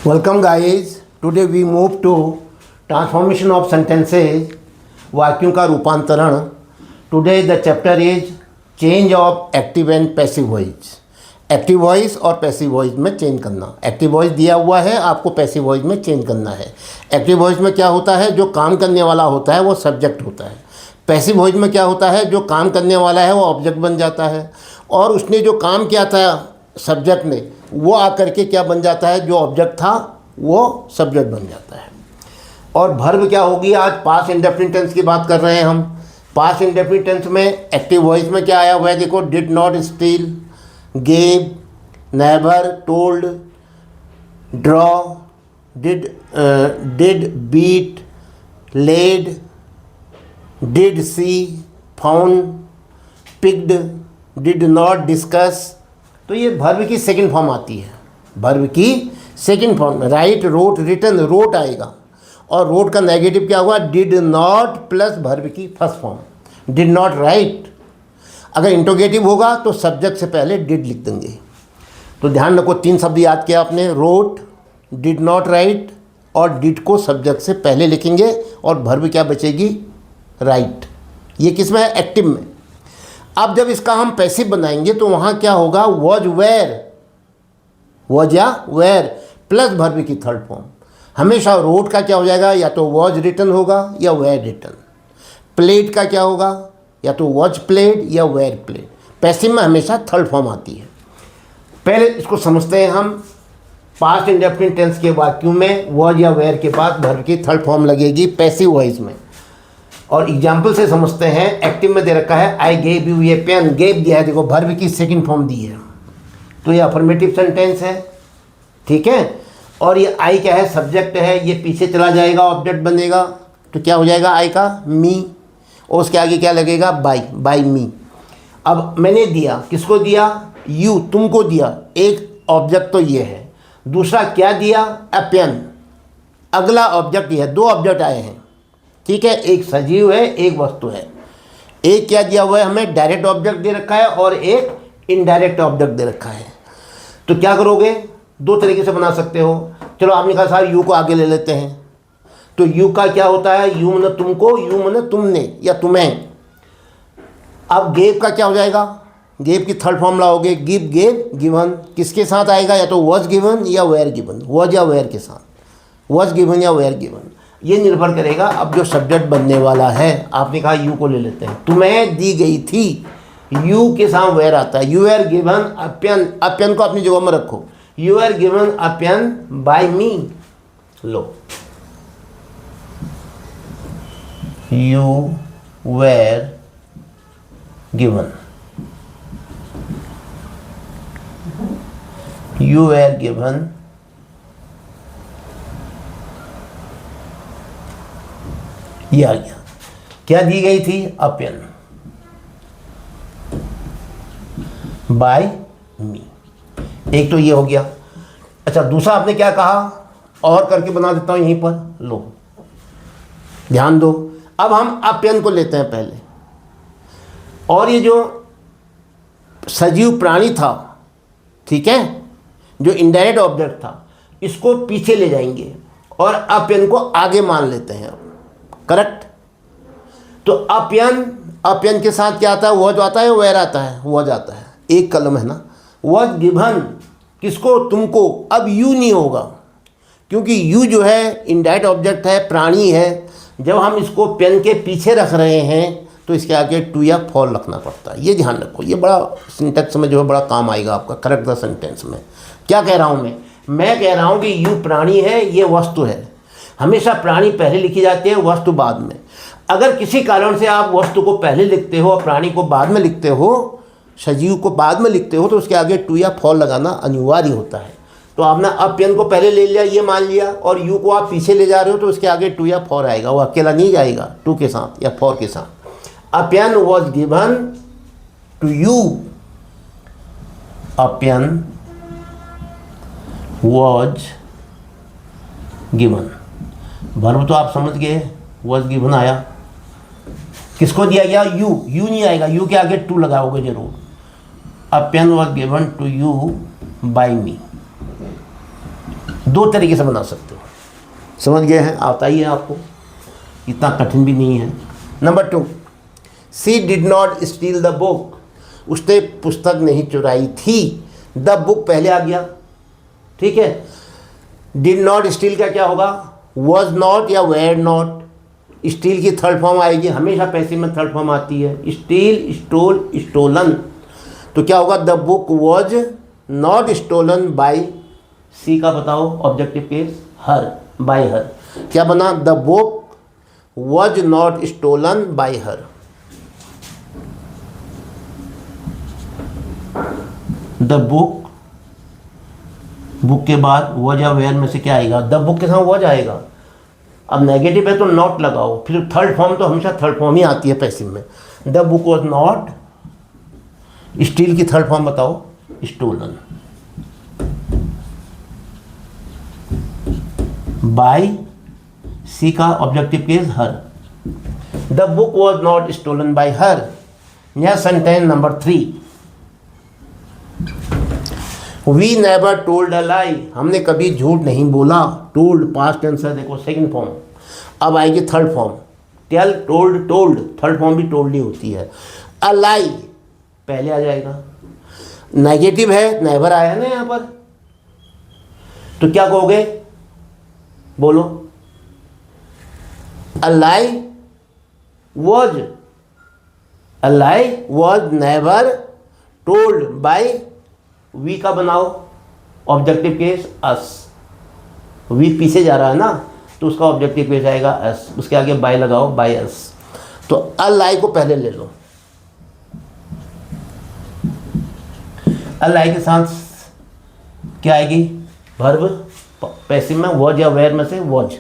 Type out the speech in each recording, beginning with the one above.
Welcome guys. Today we move to transformation of sentences, वाक्यों का रूपांतरण. Today the chapter is change of active and passive voice. Active voice और passive voice में change करना. Active voice दिया हुआ है, आपको पैसिव वॉइस में चेंज करना है. एक्टिव वॉइस में क्या होता है, जो काम करने वाला होता है वो सब्जेक्ट होता है. पैसिव वॉइस में क्या होता है, जो काम करने वाला है वो ऑब्जेक्ट बन जाता है और उसने जो काम किया था सब्जेक्ट ने वो आकर के क्या बन जाता है, जो ऑब्जेक्ट था वो सब्जेक्ट बन जाता है. और वर्ब क्या होगी, आज पास्ट इंडेफिनिट टेंस की बात कर रहे हैं हम. पास्ट इंडेफिनिट टेंस में एक्टिव वॉइस में क्या आया हुआ है, देखो, did not steel, gave, never, told, draw, did beat, laid, did see, found, picked, did not discuss. तो ये वर्ब की सेकंड फॉर्म आती है. वर्ब की second form write, wrote, written. Wrote आएगा और रोट का नेगेटिव क्या हुआ, डिड नॉट प्लस वर्ब की first form, did not write. अगर इंटरोगेटिव होगा तो सब्जेक्ट से पहले डिड लिख देंगे. तो ध्यान रखो, तीन शब्द याद किया आपने, रोट, डिड नॉट राइट और डिड को सब्जेक्ट से पहले लिखेंगे और वर्ब क्या बचेगी, राइट. ये किस में है, एक्टिव में. अब जब इसका हम पैसिव बनाएंगे तो वहाँ क्या होगा, वॉज वेयर, वॉज या वेयर प्लस वर्ब की थर्ड फॉर्म. हमेशा रोट का क्या हो जाएगा, या तो वॉज रिटन होगा या वेयर रिटन. प्लेड का क्या होगा, या तो वॉज प्लेड या वेयर प्लेड. पैसिव में हमेशा थर्ड फॉर्म आती है. पहले इसको समझते हैं हम. पास्ट इंडेफिनिट टेंस के वाक्यों में वॉज या वेयर के बाद वर्ब की थर्ड फॉर्म लगेगी पैसिव वॉइस में. और एग्जाम्पल से समझते हैं. एक्टिव में दे रखा है I gave you a pen, gave दिया है, देखो वर्ब की सेकंड फॉर्म दी है, तो ये अफर्मेटिव सेंटेंस है, ठीक है. और ये आई क्या है, सब्जेक्ट है, ये पीछे चला जाएगा, ऑब्जेक्ट बनेगा, तो क्या हो जाएगा आई का, मी. और उसके आगे क्या लगेगा, बाई, बाई मी. अब मैंने दिया, किसको दिया, यू, तुमको दिया. एक ऑब्जेक्ट तो ये है, दूसरा क्या दिया, अ पेन. अगला ऑब्जेक्ट ये है, दो ऑब्जेक्ट आए हैं, ठीक है. एक सजीव है, एक वस्तु है. एक क्या दिया हुआ है हमें, डायरेक्ट ऑब्जेक्ट दे रखा है और एक इनडायरेक्ट ऑब्जेक्ट दे रखा है. तो क्या करोगे, दो तरीके से बना सकते हो. चलो आपने कहा साहब यू को आगे ले लेते हैं, तो यू का क्या होता है, यू मने तुमको, यू मने तुमने या तुम्हें. अब गेव का क्या हो जाएगा, गेव की थर्ड फॉर्म लाओगे, गिव, गेव, गिवन. किसके साथ आएगा, या तो वॉज गिवन या वेयर गिवन, वॉज या वेयर के साथ, वॉज गिवन या वेयर गिवन. ये निर्भर करेगा अब जो सब्जेक्ट बनने वाला है. आपने कहा यू को ले लेते हैं, तुम्हें दी गई थी, यू के साथ वेयर आता है. You are given a pen, a pen को अपनी जगह में रखो, you are given a pen by me. लो, you were given, you were given ये आ गया. क्या दी गई थी, अ पेन बाय मी. एक तो ये हो गया. अच्छा, दूसरा आपने क्या कहा, और करके बना देता हूं यहीं पर. लो ध्यान दो, अब हम अ पेन को लेते हैं पहले, और ये जो सजीव प्राणी था, ठीक है, जो इनडायरेक्ट ऑब्जेक्ट था, इसको पीछे ले जाएंगे और अ पेन को आगे मान लेते हैं. करेक्ट. तो अ पेन के साथ क्या आता है, वॉज आता है, वेयर आता है, वॉज आता है. एक कलम है ना, वॉज गिवन, किसको, तुमको. अब यू नहीं होगा, क्योंकि यू जो है इनडायरेक्ट ऑब्जेक्ट है, प्राणी है. जब हम इसको पेन के पीछे रख रहे हैं तो इसके आगे टू या फॉर रखना पड़ता है. ये ध्यान रखो, ये बड़ा सिंटेक्स में जो है बड़ा काम आएगा आपका करेक्ट द सेंटेंस में. क्या कह रहा हूँ मैं कह रहा हूँ कि यू प्राणी है, ये वस्तु है. हमेशा प्राणी पहले लिखी जाती है, वस्तु बाद में. अगर किसी कारण से आप वस्तु को पहले लिखते हो और प्राणी को बाद में लिखते हो, सजीव को बाद में लिखते हो, तो उसके आगे टू या फॉर लगाना अनिवार्य होता है. तो आपने अब पेन को पहले ले लिया, ये मान लिया, और यू को आप पीछे ले जा रहे हो, तो उसके आगे टू या फॉर आएगा. वो अकेला नहीं जाएगा टू के साथ या फॉर के साथ. A pen was given to you, a pen was given. Verb तो आप समझ गए, वॉज गिवन आया. किसको दिया गया, यू नहीं आएगा, यू के आगे टू लगाओगे जरूर. A pen was given to you by me. दो तरीके से बना सकते हो। समझ गए हैं? आता ही है आपको, इतना कठिन भी नहीं है। Number 2, she did not steel the book, उसने पुस्तक नहीं चुराई थी। द बुक पहले आ गया, ठीक है। डिड नॉट स्टील का क्या होगा? वॉज नॉट या वेयर नॉट। स्टील की थर्ड फॉर्म आएगी, हमेशा पैसिव में थर्ड फॉर्म आती है। Steal, stole, stolen. तो क्या होगा? The book was not stolen by she का बताओ objective case, her, by her. क्या बना? The book was not stolen by her. The book, book के बाद वॉज या वेयर में से क्या आएगा? द बुक के साथ वॉज आएगा। अब नेगेटिव है तो नॉट लगाओ, फिर थर्ड फॉर्म तो हमेशा थर्ड फॉर्म ही आती है पैसिव में। The book was not, steal की थर्ड फॉर्म बताओ, स्टोलन। बाय सी का objective case her. The book was not stolen by her. यह sentence number 3, we never told a lie, हमने कभी झूठ नहीं बोला। टोल्ड पास्ट टेंस है, देखो सेकंड फॉर्म। अब आएगी third form, tell, told, told, third form भी टोल्ड ही होती है। अ लाई पहले आ जाएगा, नेगेटिव है, नेवर आया ना यहाँ पर, तो क्या कहोगे? बोलो। A lie was, a lie was never told by, we का बनाओ ऑब्जेक्टिव केस अस। वी पीछे जा रहा है ना, तो उसका ऑब्जेक्टिव केस आएगा अस, उसके आगे बाय लगाओ, बाय अस। तो अ लाई को पहले ले लो। अ लाई के साथ क्या आएगी? वर्ब, पैसिव में वॉज या वेयर में से वॉज।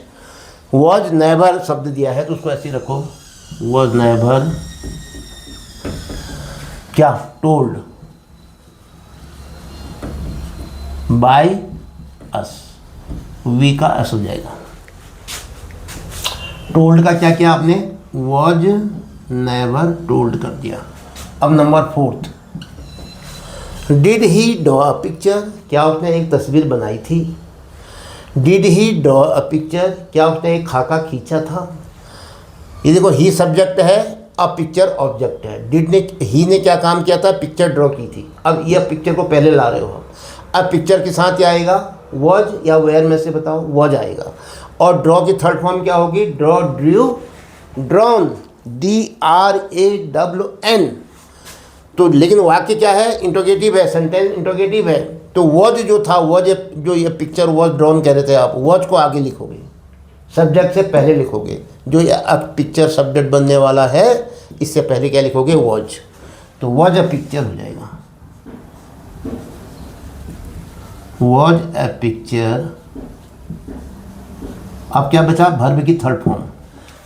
वॉज नेवर शब्द दिया है तो उसको ऐसे ही रखो, वॉज नेवर क्या? टोल्ड बाय अस, वी का अस हो जाएगा। टोल्ड का क्या किया आपने? वॉज नेवर टोल्ड कर दिया। अब number 4, did he draw a picture, क्या उसने एक तस्वीर बनाई थी? Did he draw a picture, क्या उसने एक खाका खींचा था? ये देखो, ही सब्जेक्ट है, अ पिक्चर ऑब्जेक्ट है। डिड ने, ही ने क्या काम किया था? पिक्चर ड्रॉ की थी। अब ये पिक्चर को पहले ला रहे हो। अब पिक्चर के साथ क्या आएगा? वॉज या वेयर में से बताओ, वॉज आएगा। और ड्रॉ की थर्ड फॉर्म क्या होगी? Draw, Drew, drawn, DRAWN। तो लेकिन वाक्य क्या है? इंट्रोगेटिव है, सेंटेंस इंट्रोगेटिव है। तो वॉज जो था, वॉज जो ये पिक्चर वॉज ड्रॉन कह रहे थे आप, वॉज को आगे लिखोगे, सब्जेक्ट से पहले लिखोगे। जो ये अब पिक्चर सब्जेक्ट बनने वाला है, इससे पहले क्या लिखोगे? वॉज। तो वॉज अ पिक्चर हो जाएगा, वॉज ए पिक्चर। अब क्या बचा? वर्ब की third form,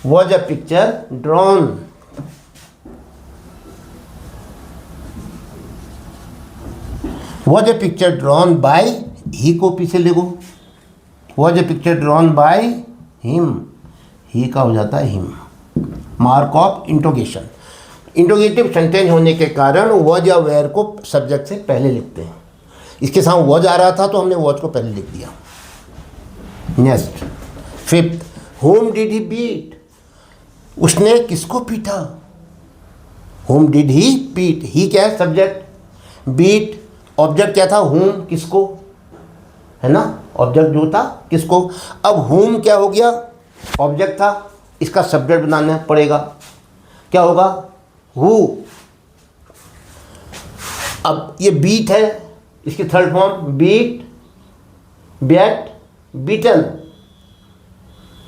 was a picture drawn. Was a picture drawn by, he को पीछे लिखो, was a picture drawn by him, he का हो जाता है him. Mark of interrogation, interrogative sentence होने के कारण वॉज या वेयर को सब्जेक्ट से पहले लिखते हैं। इसके साथ वॉज आ रहा था तो हमने वॉज को पहले लिख दिया। Next 5th, whom did he beat, उसने किसको पीटा? Whom did he beat, he क्या है? सब्जेक्ट, बीट ऑब्जेक्ट क्या था? होम, किसको, है ना, ऑब्जेक्ट जो था किसको। अब होम क्या हो गया? ऑब्जेक्ट था, इसका सब्जेक्ट बनाना पड़ेगा, क्या होगा? हु। अब ये बीट है, इसकी third form beat, bat, beaten,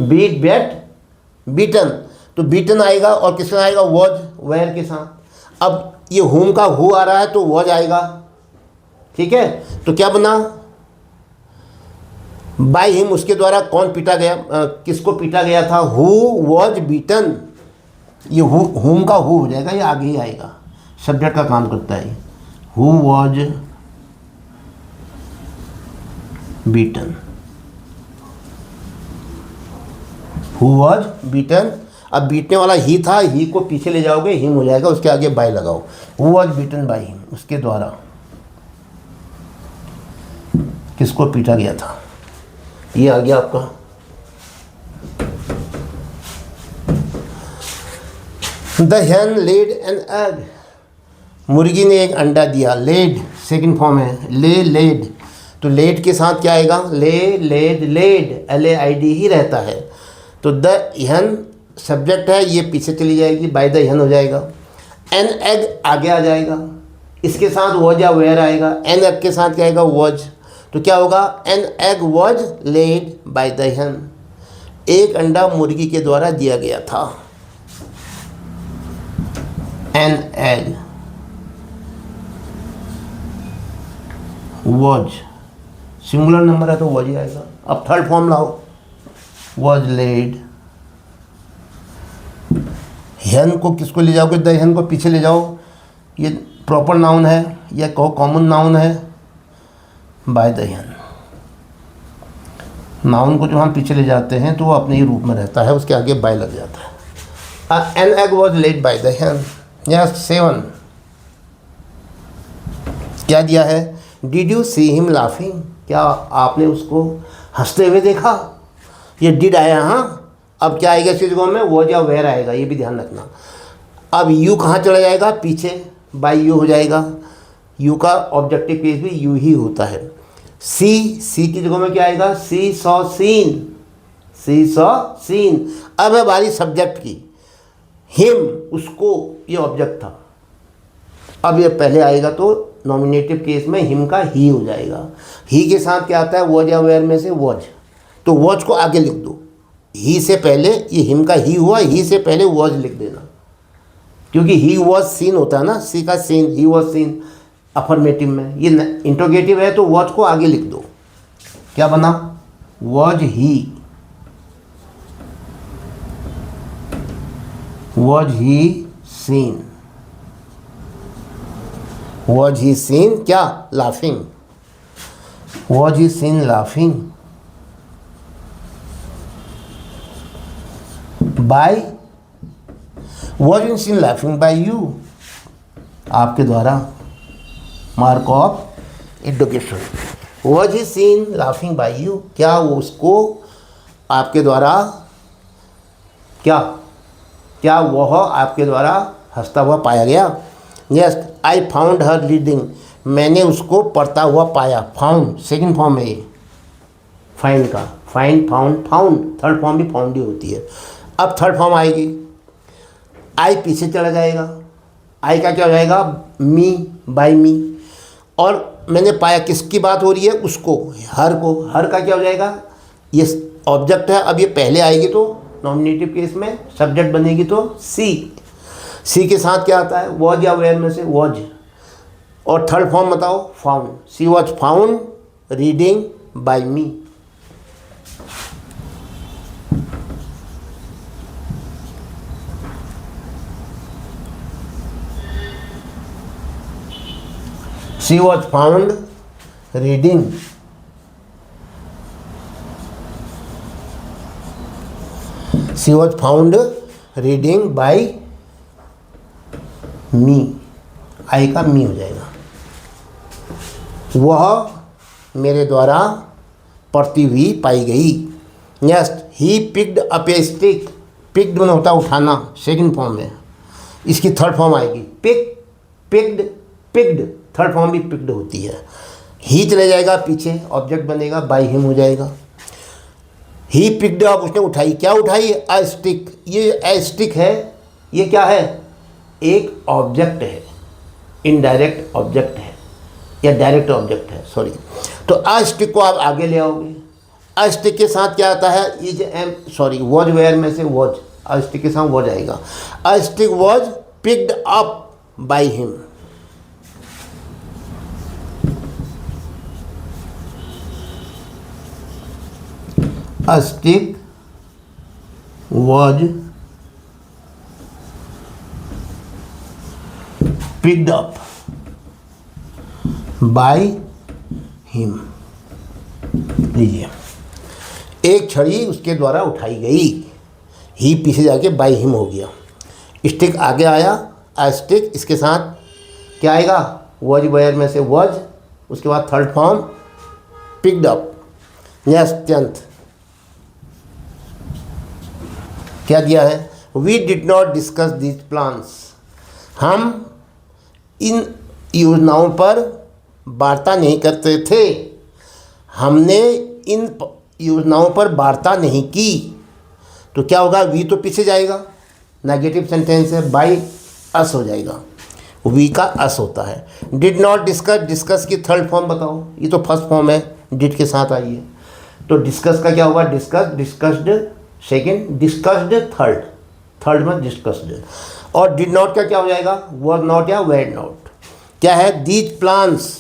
beat, bat, beaten. तो बीटन आएगा और किसके साथ आएगा? वॉज, वेयर के साथ। अब ये होम का हु आ रहा है तो वॉज आएगा, ठीक है। तो क्या बना? बाय हिम, उसके द्वारा कौन पीटा गया, किसको पीटा गया था? Who was beaten. ये होम का हु हो जाएगा, ये आगे ही आएगा, सब्जेक्ट का काम करता है। Who was beaten, who was beaten. अब बीटने वाला ही था, ही को पीछे ले जाओगे, हिम हो जाएगा, उसके आगे बाय लगाओ। Who was beaten by him, उसके द्वारा किसको पीटा गया था। ये आ गया आपका। The hen laid an egg, मुर्गी ने एक अंडा दिया। लेड सेकंड फॉर्म है, ले लेड, तो लेड के साथ क्या आएगा, ले लेड लेड, LAID ही रहता है। तो द hen सब्जेक्ट है, ये पीछे चली जाएगी, बाय द hen हो जाएगा। एन एग आगे आ जाएगा, इसके साथ वॉज या वेयर आएगा। एन एग के साथ क्या आएगा, वॉज, तो क्या होगा, an egg was led by the hen, एक अंडा मुर्गी के द्वारा दिया गया था। An egg was, singular number है तो वॉज ही आएगा। अब थर्ड फॉर्म लाओ, वॉज लेड। hen को किसको ले जाओगे, द hen को पीछे ले जाओ, ये प्रॉपर नाउन है या कॉमन नाउन है, बाय द hen। नाउन को जो हम पीछे ले जाते हैं तो वो अपने ही रूप में रहता है, उसके आगे बाय लग जाता है। An egg was led by the hen। Yes 7, क्या दिया है, did you see him laughing, क्या आपने उसको हंसते हुए देखा। ये डिड आया, हाँ। अब क्या आएगा इस जगह में, वॉज या वेयर आएगा, ये भी ध्यान रखना। अब यू कहाँ चला जाएगा, पीछे, बाय यू हो जाएगा। यू का ऑब्जेक्टिव केस भी यू ही होता है। सी की जगह में क्या आएगा, सी सॉ सीन, सी सॉ सीन। अब है बारी सब्जेक्ट की, हिम उसको, ये ऑब्जेक्ट था। अब ये पहले आएगा तो नॉमिनेटिव केस में हिम का ही हो जाएगा। ही के साथ क्या आता है, वॉज या वेयर में से वॉज, तो वॉज को आगे लिख दो। ही से पहले, ये हिम का ही हुआ, ही से पहले वॉज लिख देना, क्योंकि ही वॉज सीन होता है ना, सी का seen, he was seen affirmative में। ये इंट्रोगेटिव है तो वॉज को आगे लिख दो। क्या बना, was he, was he seen, was he seen क्या, laughing, was he seen laughing by, was he seen laughing by you, आपके द्वारा, mark of education. Was he seen laughing by you, क्या वो उसको आपके द्वारा, क्या वह आपके द्वारा हंसता हुआ पाया गया। Next, I found her reading, मैंने उसको पढ़ता हुआ पाया। फाउंड सेकंड फॉर्म है ये, फाइंड का, find found found, third form भी फाउंड ही होती है। अब थर्ड फॉर्म आएगी, आई पीछे चला जाएगा, आई का क्या हो जाएगा, मी, बाय मी, और मैंने पाया, किसकी बात हो रही है, उसको, हर को, हर का क्या हो जाएगा, ये ऑब्जेक्ट है। अब ये पहले आएगी तो नॉमिनेटिव केस में सब्जेक्ट बनेगी तो सी के साथ क्या आता है, वॉज या वेयर में से वॉज, और थर्ड फॉर्म बताओ, found. She was found reading by me. She was found reading, she was found reading by me, I का मी हो जाएगा। वह मेरे द्वारा पढ़ती हुई पाई गई। Next, he picked up a stick, picked में होता है उठाना, सेकंड फॉर्म में, इसकी थर्ड फॉर्म आएगी, pick, picked, picked, third form भी पिक्ड होती है। ही चले जाएगा पीछे, ऑब्जेक्ट बनेगा, बाय हिम हो जाएगा। ही पिक्ड अप, उसने उठाई, क्या उठाई, अ स्टिक। ये अ स्टिक है, ये क्या है, एक ऑब्जेक्ट है, इनडायरेक्ट ऑब्जेक्ट है या डायरेक्ट ऑब्जेक्ट है, सॉरी। तो अ स्टिक को आप आगे ले आओगे। अ स्टिक के साथ क्या आता है, is am, sorry, was were में से वॉज, अ स्टिक के साथ वॉज आएगा। A stick was picked up by him. A stick was picked up by him। लीजिए, एक छड़ी उसके द्वारा उठाई गई, ही पीछे जाके बाय हिम हो गया। स्टिक आगे आया, आ स्टिक, इसके साथ क्या आएगा, वॉज वेयर में से वॉज, उसके बाद third form picked up. Yes 10th क्या दिया है? We did not discuss these plans. हम इन योजनाओं पर वार्ता नहीं करते थे। हमने इन योजनाओं पर वार्ता नहीं की। तो क्या होगा? वी तो पीछे जाएगा, नेगेटिव सेंटेंस है, बाई अस हो जाएगा। वी का अस होता है। डिड नॉट डिस्कस, डिस्कस की थर्ड फॉर्म बताओ। ये तो फर्स्ट फॉर्म है, डिड के साथ आई है। तो डिस्कस का क्या होगा? Discuss, discussed second, discussed third, third में डिस्कस्ड। और डिड नॉट का क्या हो जाएगा? वर नॉट या वेर नॉट। क्या है? दीज प्लान्स,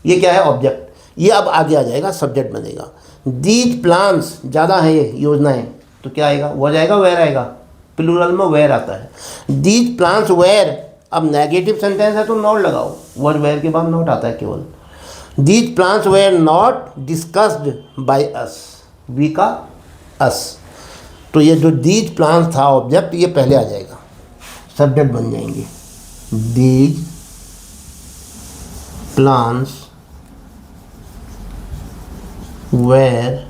ये क्या है? ऑब्जेक्ट। ये अब आगे आ जाएगा, सब्जेक्ट बनेगा। दीज प्लान्स ज़्यादा है ये योजनाएं, तो क्या आएगा? वो जाएगा, वेर आएगा। प्लूरल में वेर आता है। दीज प्लान्स वेर, अब नेगेटिव सेंटेंस है तो नॉट लगाओ, वर वेर के बाद नॉट आता है केवल। These plans were not discussed by us, we का अस। तो ये जो दीज प्लान्स था ऑब्जेक्ट, ये पहले आ जाएगा, सब्जेक्ट बन जाएंगे। These plans were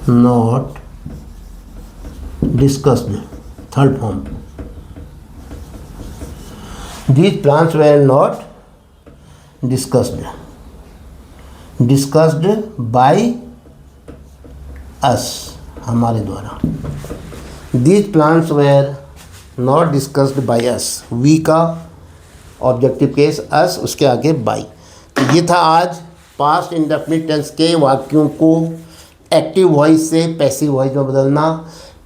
not discussed, third form. These plans were not discussed by us, हमारे द्वारा। These plans were not discussed by us, we का ऑब्जेक्टिव केस us, उसके आगे by। तो ये था आज पास्ट इंडेफिनिट टेंस के वाक्यों को एक्टिव वॉइस से पैसिव वॉइस में बदलना।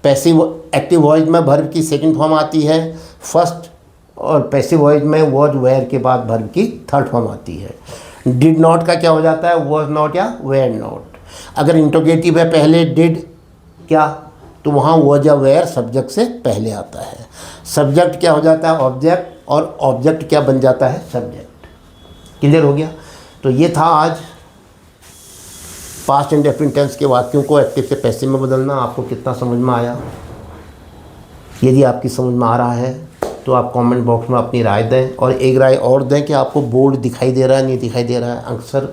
पैसिव एक्टिव वॉइस में वर्ब की सेकंड फॉर्म आती है फर्स्ट, और पैसिव वॉइस में वॉज वेयर के बाद वर्ब की थर्ड फॉर्म आती है। डिड नॉट का क्या हो जाता है? वॉज नॉट या वेयर नॉट। अगर इंट्रोगेटिव है पहले डिड क्या, तो वहाँ वॉज या वेयर सब्जेक्ट से पहले आता है। सब्जेक्ट क्या हो जाता है? ऑब्जेक्ट, और ऑब्जेक्ट क्या बन जाता है? सब्जेक्ट। क्लियर हो गया? तो ये था आज पास्ट इंडेफिनिट टेंस के वाक्यों को एक्टिव से पैसिव में बदलना। आपको कितना समझ में आया? यदि आपकी समझ में आ रहा है तो आप कमेंट बॉक्स में अपनी राय दें, और एक राय और दें कि आपको बोर्ड दिखाई दे रहा है, नहीं दिखाई दे रहा है, अक्सर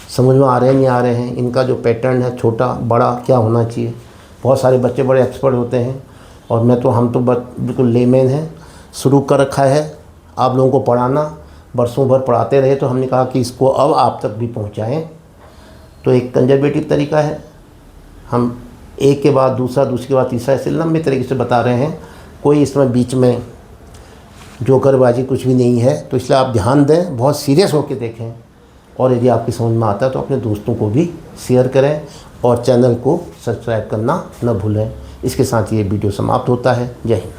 समझ में आ रहे हैं, नहीं आ रहे हैं, इनका जो पैटर्न है छोटा बड़ा क्या होना चाहिए। बहुत सारे बच्चे बड़े एक्सपर्ट होते हैं, और हम तो बिल्कुल लेमैन हैं। शुरू कर रखा है आप लोगों को पढ़ाना, बरसों भर पढ़ाते रहे, तो हमने कहा कि इसको अब आप तक भी पहुँचाएँ। तो एक कंजर्वेटिव तरीका है, हम एक के बाद दूसरा, दूसरे के बाद तीसरा, ऐसे लंबे तरीके से बता रहे हैं। कोई इसमें बीच में जोकरबाजी कुछ भी नहीं है। तो इसलिए आप ध्यान दें, बहुत सीरियस होकर देखें, और यदि आपकी समझ में आता है तो अपने दोस्तों को भी शेयर करें, और चैनल को सब्सक्राइब करना न भूलें। इसके साथ ये वीडियो समाप्त होता है। जय हिंद।